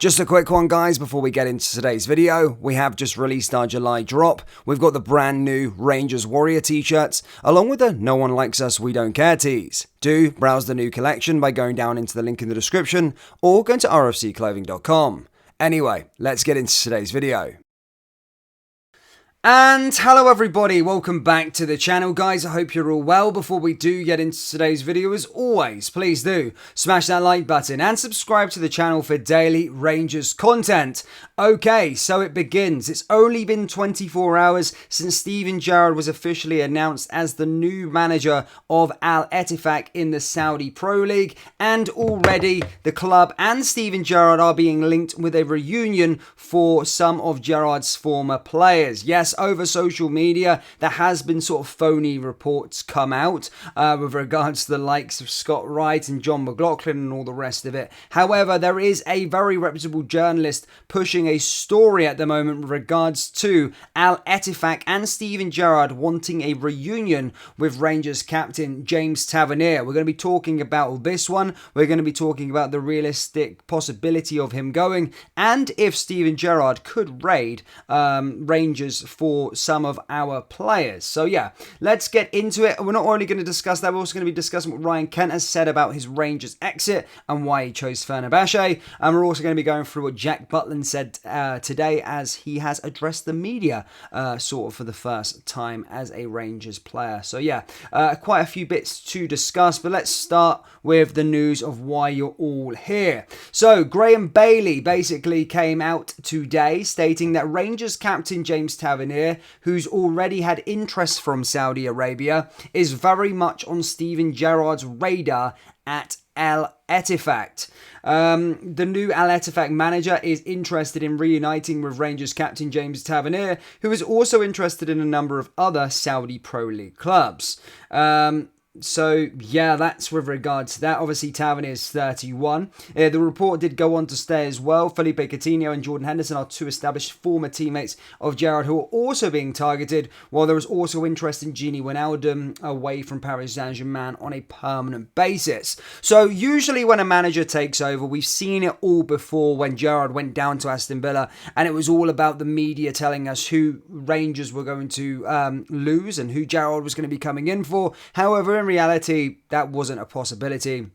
Just a quick one, guys, before we get into today's video. We have just released our July drop. We've got the brand new Rangers Warrior t-shirts, along with the No One Likes Us, We Don't Care tees. Do browse the new collection by going down into the link in the description, or go to rfcclothing.com. Anyway, let's get into today's video. And hello everybody, welcome back to the channel, guys. I hope you're all well. Before we do get into today's video, as always, please do smash that like button and subscribe to the channel for daily Rangers content. Okay, so it begins. It's only been 24 hours since Steven Gerrard was officially announced as the new manager of Al Ettifaq in the Saudi Pro League, and already the club and Steven Gerrard are being linked with a reunion for some of Gerrard's former players. Yes, over social media, there has been sort of phony reports come out with regards to the likes of Scott Wright and John McLaughlin and all the rest of it. However, there is a very reputable journalist pushing a story at the moment with regards to Al Ettifaq and Steven Gerrard wanting a reunion with Rangers captain James Tavernier. We're going to be talking about this one. We're going to be talking about the realistic possibility of him going, and if Steven Gerrard could raid Rangers for some of our players. So yeah, let's get into it. We're not only going to discuss that, we're also going to be discussing what Ryan Kent has said about his Rangers exit and why he chose Fenerbahce. And we're also going to be going through what Jack Butland said today, as he has addressed the media sort of for the first time as a Rangers player. So yeah, quite a few bits to discuss, but let's start with the news of why you're all here. So Graham Bailey basically came out today stating that Rangers captain James Tavernier, who's already had interest from Saudi Arabia, is very much on Steven Gerrard's radar at Al Ettifaq. The new Al Ettifaq manager is interested in reuniting with Rangers captain James Tavernier, who is also interested in a number of other Saudi Pro League clubs. So, yeah, that's with regards to that. Obviously, Tavernier is 31. The report did go on to say as well, Felipe Coutinho and Jordan Henderson are two established former teammates of Gerrard who are also being targeted, while there is also interest in Gini Wijnaldum away from Paris Saint-Germain on a permanent basis. So, usually when a manager takes over, we've seen it all before when Gerrard went down to Aston Villa, and it was all about the media telling us who Rangers were going to lose and who Gerrard was going to be coming in for. However, in reality, that wasn't a possibility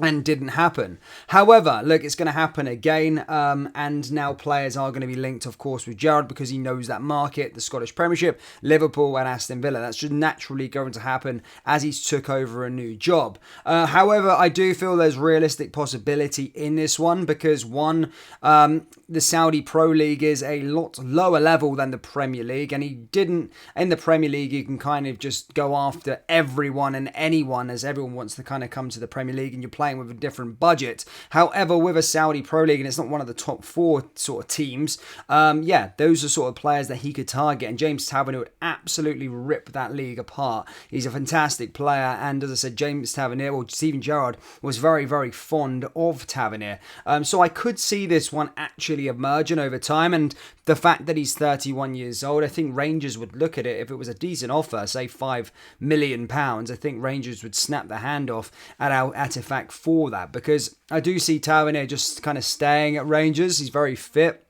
and didn't happen. However, look, it's going to happen again, and now players are going to be linked, of course, with Gerrard because he knows that market, the Scottish Premiership, Liverpool and Aston Villa. That's just naturally going to happen as he's took over a new job. However, I do feel there's realistic possibility in this one because, one, the Saudi Pro League is a lot lower level than the Premier League, and he didn't, in the Premier League, you can kind of just go after everyone and anyone, as everyone wants to kind of come to the Premier League and you're playing with a different budget. However, with a Saudi Pro League, and it's not one of the top four sort of teams, yeah, those are sort of players that he could target, and James Tavernier would absolutely rip that league apart. He's a fantastic player, and as I said, James Tavernier, or Steven Gerrard, was very, very fond of Tavernier. So I could see this one actually emerging over time, and the fact that he's 31 years old, I think Rangers would look at it, if it was a decent offer, say £5 million, I think Rangers would snap the hand off at Al Ettifaq for that, because I do see Tavernier just kind of staying at Rangers. He's very fit,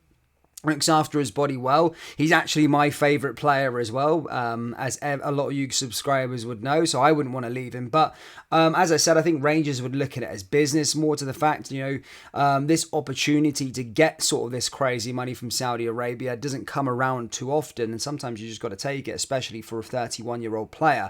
looks after his body well. He's actually my favourite player as well, as a lot of you subscribers would know, so I wouldn't want to leave him. But as I said, I think Rangers would look at it as business, more to the fact, you know, this opportunity to get sort of this crazy money from Saudi Arabia doesn't come around too often, and sometimes you just got to take it, especially for a 31-year-old player.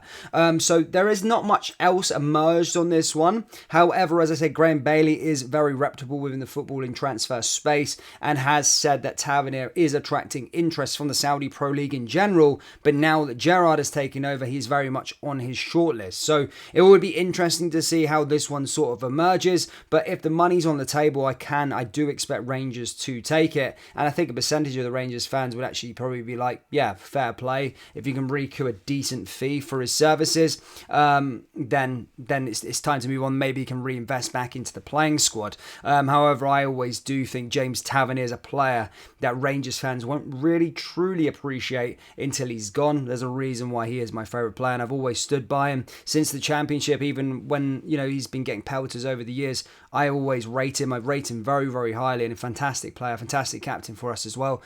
So there is not much else emerged on this one. However, as I said, Graham Bailey is very reputable within the footballing transfer space and has said that Tavernier is attracting interest from the Saudi Pro League in general, but now that Gerrard has taken over, he's very much on his shortlist. So it would be interesting to see how this one sort of emerges, but if the money's on the table, I do expect Rangers to take it, and I think a percentage of the Rangers fans would actually probably be like, yeah, fair play. If you can recoup a decent fee for his services, then it's time to move on. Maybe he can reinvest back into the playing squad. However, I always do think James Tavernier is a player that that Rangers fans won't really truly appreciate until he's gone. There's a reason why he is my favourite player, and I've always stood by him since the Championship, even when, you know, he's been getting pelters over the years. I always rate him. I rate him very, very highly, and a fantastic player, fantastic captain for us as well.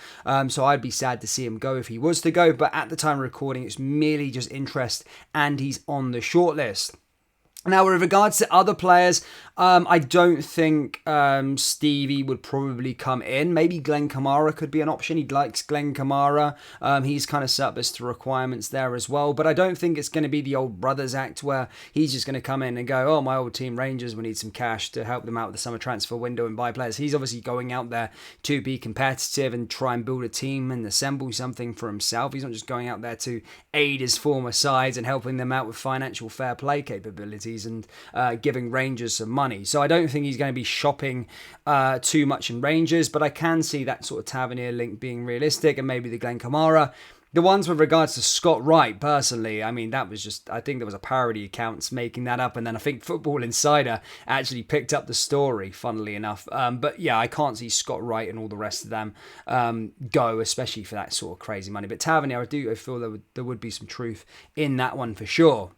So I'd be sad to see him go if he was to go, but at the time of recording, it's merely just interest, and he's on the shortlist. Now, with regards to other players, I don't think Stevie would probably come in. Maybe Glenn Kamara could be an option. He likes Glenn Kamara. He's kind of surplus to requirements there as well. But I don't think it's going to be the old brothers act where he's just going to come in and go, oh, my old team Rangers, we need some cash to help them out with the summer transfer window and buy players. He's obviously going out there to be competitive and try and build a team and assemble something for himself. He's not just going out there to aid his former sides and helping them out with financial fair play capabilities and giving Rangers some money. So I don't think he's going to be shopping too much in Rangers, but I can see that sort of Tavernier link being realistic, and maybe the Glenn Kamara. The ones with regards to Scott Wright, personally, I mean, that was just, I think there was a parody accounts making that up, and then I think Football Insider actually picked up the story, funnily enough. But yeah, I can't see Scott Wright and all the rest of them go, especially for that sort of crazy money. But Tavernier, I feel there would be some truth in that one for sure.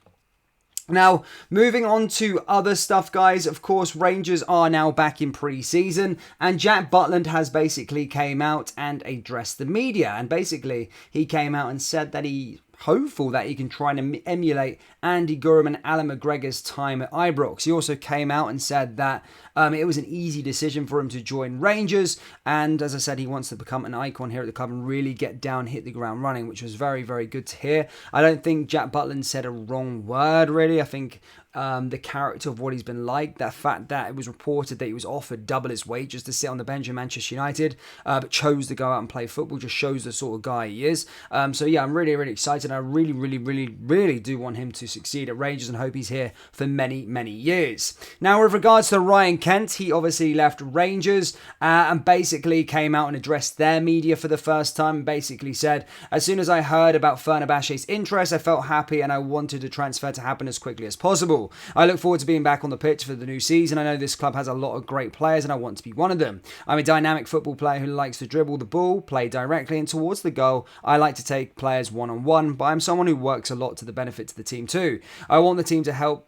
Now, moving on to other stuff, guys, of course, Rangers are now back in pre-season, and Jack Butland has basically came out and addressed the media, and basically he came out and said that he hopeful that he can try and emulate Andy Gurham and Alan McGregor's time at Ibrox. He also came out and said that it was an easy decision for him to join Rangers, and as I said, he wants to become an icon here at the club and really get down, hit the ground running, which was very, very good to hear. I don't think Jack Butland said a wrong word, really. I think the character of what he's been like, that fact that it was reported that he was offered double his wages to sit on the bench in Manchester United, but chose to go out and play football, just shows the sort of guy he is. So yeah, I'm really, really excited. I really, really, really, really do want him to succeed at Rangers and hope he's here for many, many years. Now, with regards to Ryan Kent, he obviously left Rangers and basically came out and addressed their media for the first time and basically said, as soon as I heard about Fenerbahce's interest, I felt happy and I wanted the transfer to happen as quickly as possible. I look forward to being back on the pitch for the new season. I know this club has a lot of great players and I want to be one of them. I'm a dynamic football player who likes to dribble the ball, play directly and towards the goal. I like to take players one-on-one, but I'm someone who works a lot to the benefit to the team too. I want the team to help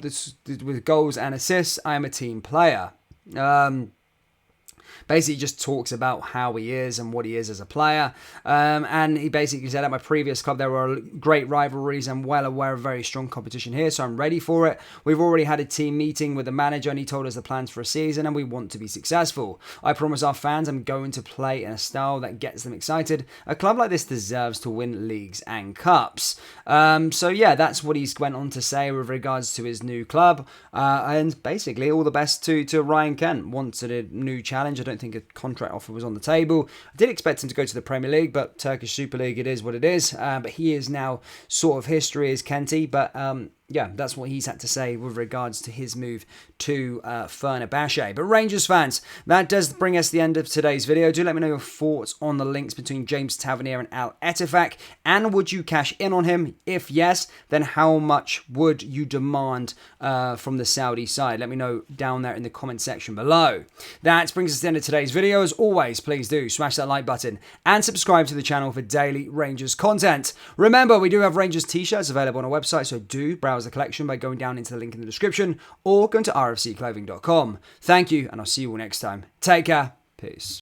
this with goals and assists. I am a team player. Basically just talks about how he is and what he is as a player. And he basically said, at my previous club, there were great rivalries. I'm well aware of very strong competition here, so I'm ready for it. We've already had a team meeting with the manager and he told us the plans for a season and we want to be successful. I promise our fans I'm going to play in a style that gets them excited. A club like this deserves to win leagues and cups. So yeah, that's what he's went on to say with regards to his new club. And basically all the best to Ryan Kent. Wanted a new challenge. I don't think a contract offer was on the table. I did expect him to go to the Premier League, but Turkish Super League, it is what it is. But he is now sort of history as Kenty. But yeah, that's what he's had to say with regards to his move to Fenerbahce. But Rangers fans, that does bring us to the end of today's video. Do let me know your thoughts on the links between James Tavernier and Al Ettifaq. And would you cash in on him? If yes, then how much would you demand from the Saudi side? Let me know down there in the comment section below. That brings us to the end of today's video. As always, please do smash that like button and subscribe to the channel for daily Rangers content. Remember, we do have Rangers t-shirts available on our website, so do browse the collection by going down into the link in the description or going to rfcclothing.com. Thank you, and I'll see you all next time. Take care. Peace.